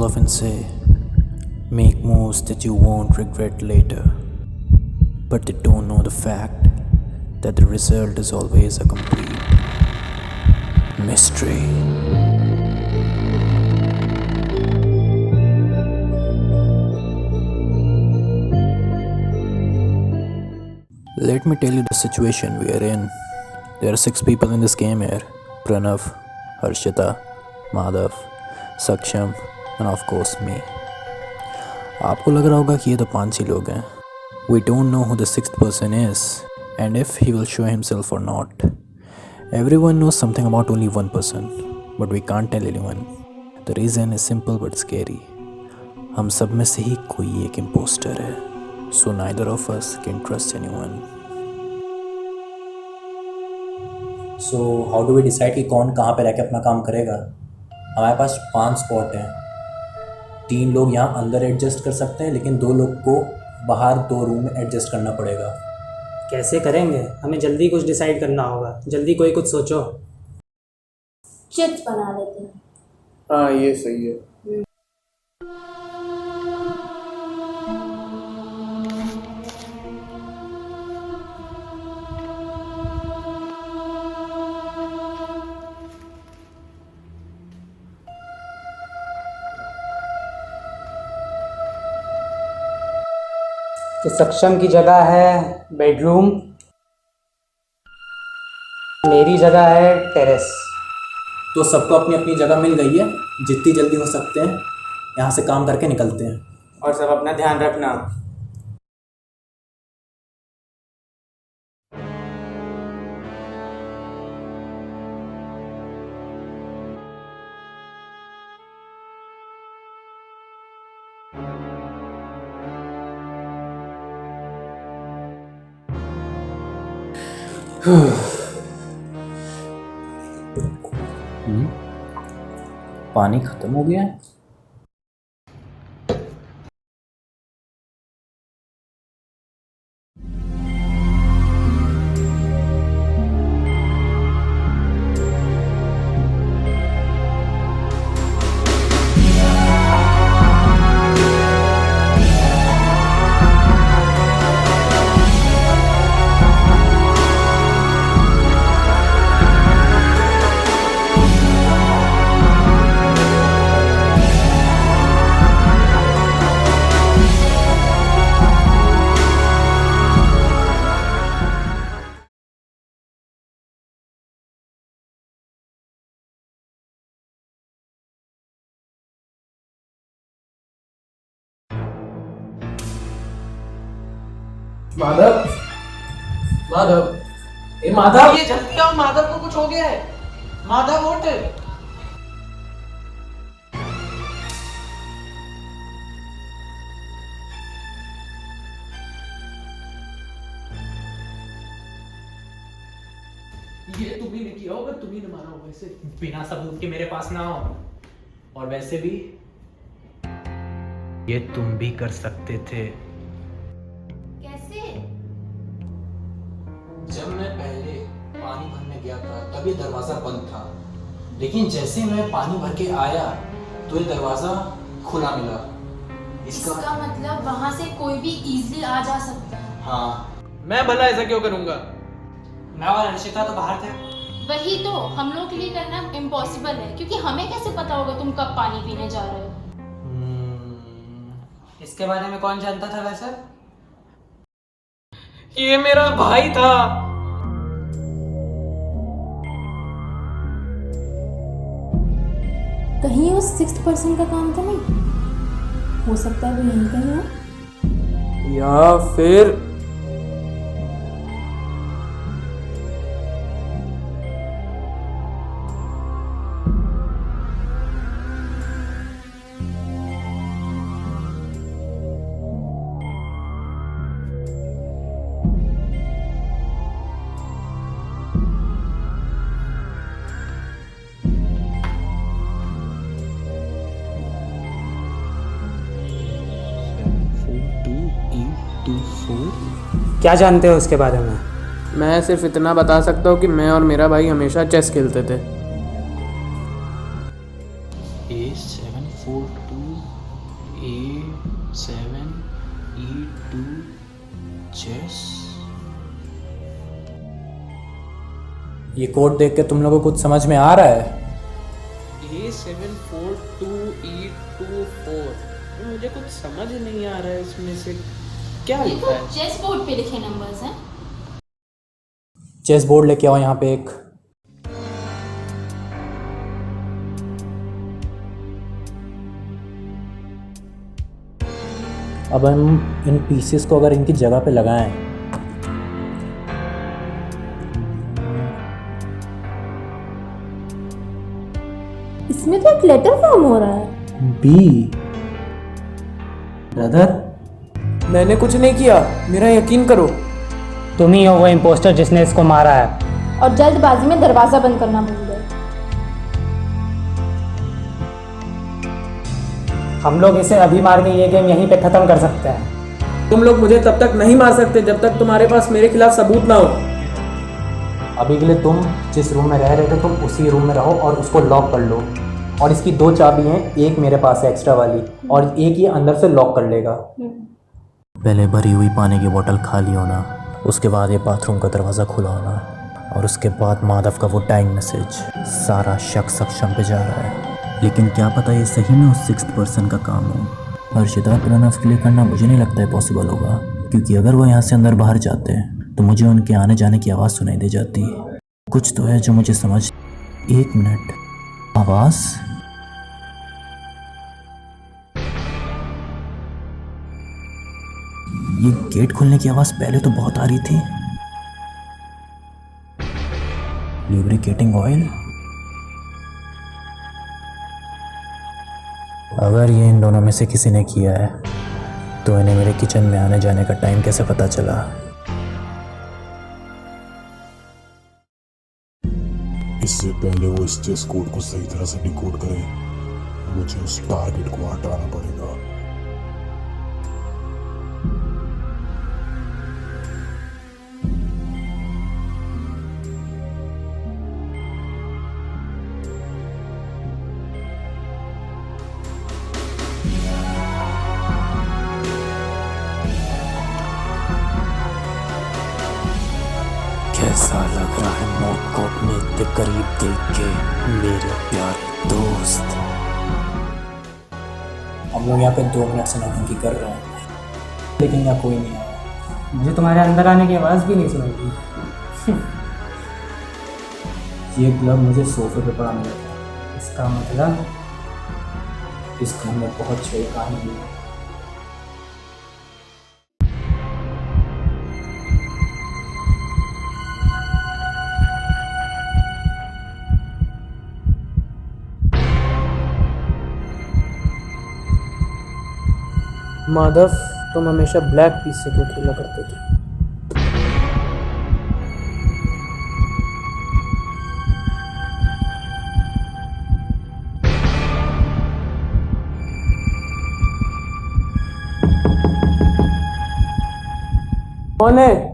People often say, make moves that you won't regret later. But they don't know the fact that the result is always a complete mystery. Let me tell you the situation we are in. There are 6 people in this game here. Pranav, Harshita, Madhav, Saksham and of course me. आपको लग रहा होगा कि ये तो 5 ही लोग हैं. We don't know who the 6th person is and if he will show himself or not. Everyone knows something about only one person, but we can't tell anyone. The reason is simple but scary. हम सब में से ही कोई एक imposter है. So neither of us can trust anyone. So how do we decide कि कौन कहाँ पे रह के अपना काम करेगा. हमारे पास 5 स्पॉट हैं. 3 लोग यहाँ अंदर एडजस्ट कर सकते हैं, लेकिन 2 लोग को बाहर 2 रूम में एडजस्ट करना पड़ेगा. कैसे करेंगे? हमें जल्दी कुछ डिसाइड करना होगा. जल्दी कोई कुछ सोचो. चिट्स बना लेते हैं. हाँ ये सही है. तो सक्षम की जगह है बेडरूम, मेरी जगह है टेरेस. तो सबको अपनी अपनी जगह मिल गई है. जितनी जल्दी हो सकते हैं यहाँ से काम करके निकलते हैं. और सब अपना ध्यान रखना. पानी ख़त्म हो गया है. माधव, माधव, ए माधव, ये जल्दी आओ, माधव को कुछ हो गया है. माधव उठ. ये तुम्ही ने किया होगा, तुम्ही ने मारा होगा इसे. बिना सबूत के मेरे पास ना हो. और वैसे भी ये तुम भी कर सकते थे. कैसे? जब मैं पहले पानी भरने गया था तब ये दरवाजा बंद था, लेकिन जैसे मैं पानी भर के आया तो ये दरवाजा खुला मिला. इसका मतलब वहाँ से कोई भी इजीली आ जा सकता है. हाँ, मैं भला ऐसा क्यों करूँगा? मैं और हर्षिता तो बाहर थे. वही तो हम लोग के लिए करना इम्पॉसिबल है, क्योंकि हमें कैसे पता होगा तुम कब पानी पीने जा रहे हो. इसके बारे में कौन जानता था वैसे? ये मेरा भाई था. कहीं वो 6th पर्सन का काम तो नहीं हो सकता है. वो यहीं कहीं हो. या फिर क्या जानते हो उसके बारे में? मैं सिर्फ इतना बता सकता हूँ कि मैं और मेरा भाई हमेशा चेस खेलते थे. A742 ये कोड देख के तुम लोगों को कुछ समझ में आ रहा है? A742824। मुझे कुछ समझ नहीं आ रहा है इसमें से क्या ये लिखा तो है। चेस बोर्ड पे लिखे नंबर्स हैं। चेस बोर्ड लेके आओ यहाँ पे एक। अब हम इन पीसेस को अगर इनकी जगह पे लगाएं, इसमें तो एक लेटर फॉर्म हो रहा है। बी। ब्रदर, मैंने कुछ नहीं किया, मेरा यकीन करो। तुम ही हो वो इम्पोस्टर जिसने इसको मारा है। और जल्दबाजी में दरवाज़ा बंद करना भूल गए। हम लोग इसे अभी मार के ये गेम यहीं पे ख़त्म कर सकते हैं। तुम लोग मुझे तब तक नहीं मार सकते जब तक तुम्हारे पास मेरे खिलाफ सबूत ना हो। अभी के लिए तुम जिस रूम में रह रहे थे तुम उसी रूम में रहो और उसको लॉक कर लो। और इसकी 2 चाबी हैं, एक मेरे पास है एक्स्ट्रा वाली, और एक ये अंदर से लॉक कर लेगा। पहले भरी हुई पानी की बोतल खाली होना, उसके बाद ये बाथरूम का दरवाज़ा खुला होना, और उसके बाद माधव का वो टाइम मैसेज। सारा शक सक्षम पे जा रहा है, लेकिन क्या पता ये सही में उस 6th पर्सन का काम हो। हर्षिता प्रणव के लिए करना मुझे नहीं लगता है पॉसिबल होगा, क्योंकि अगर वो यहाँ से अंदर बाहर जाते हैं तो मुझे उनके आने जाने की आवाज़ सुनाई दे जाती है। कुछ तो है जो मुझे समझ। 1 मिनट, आवाज़? ये गेट खुलने की आवाज़ पहले तो बहुत आ रही थी। Lubricating oil? अगर ये इन दोनों में से किसी ने किया है तो इन्हें मेरे किचन में आने जाने का टाइम कैसे पता चला? इससे पहले वो इस चेस कोड को सही तरह से डिकोड करे, मुझे उस टारगेट को हटाना पड़ेगा। कैसा लग रहा है मौत को अपने इतने करीब देख के मेरे प्यारे दोस्त? हम लोग यहाँ पे 2 मिनट से नौटंकी कर रहे हैं, लेकिन यहाँ कोई नहीं आया। मुझे तुम्हारे अंदर आने की आवाज़ भी नहीं सुनाई दी। ये ग्लव मुझे सोफे पे पड़ा मिला था। इसका मतलब इस घर में बहुत छेड़ कहानी है। माधव, तुम हमेशा ब्लैक पीस से क्यों खेला करते थे? कौन है?